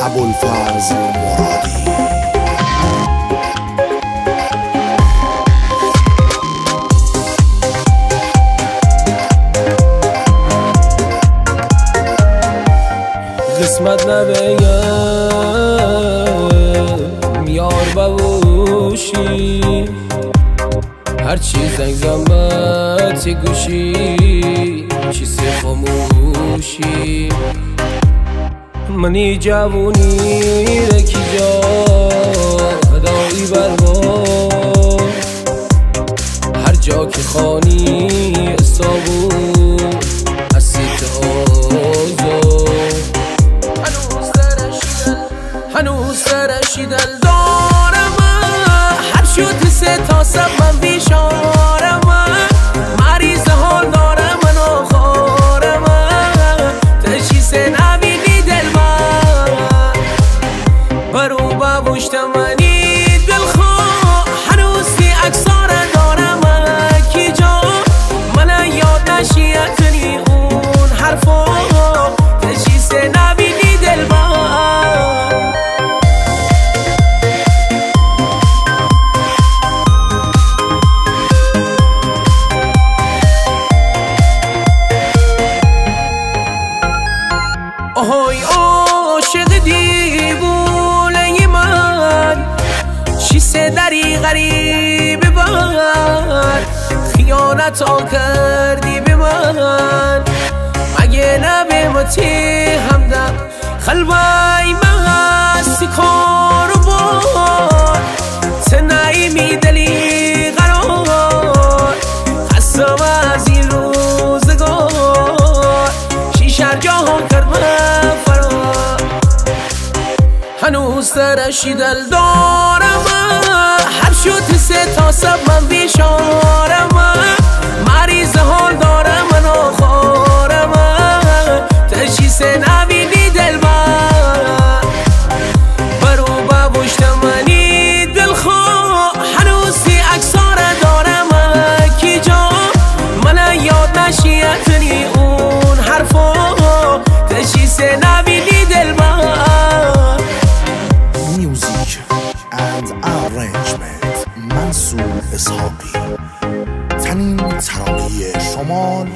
ابوالفضل مرادی. قسمت نبیم یار بوشی، هرچی زنگ زنبت گوشی چیز خاموشی. منی جوونی رکی جا فدایی بربار، هر جا که خانی استابون از سیت آزار. هنوز ترشی دل دارم، هر شد سه تا سب من بیشارم، مریض حال دارم من آخارم، تشی سه نبینی دل من برو ببوشتم منی دل خواه. هنوز تی اکسار دارم کی جا من یاد نشیتنی اون حرفا، تشی سه نبینی دل من. آهای عاشق دیوونه من، شیسه دری غریب من، خیانت ها کردی به من، مگه نبه متی همدم خلوی من هستی کارو بار، تنعیمی دلی قرار، خستم از این روزگار، شیشر جاها کرد فرار. هنوز ترشی دل دارم، هر شد سه تا سب من بیشارم، مریض حال دارم من آخارم، تشی سه نبینی دل من برو ببوشتم منی دل خواه. هنوز تی اکسار دارم کی جا من یاد نشیتنی اون حرفا، تشی سه نبینی دل من. Music and arrangement منصور اسحاقی. تنین ترانه شمال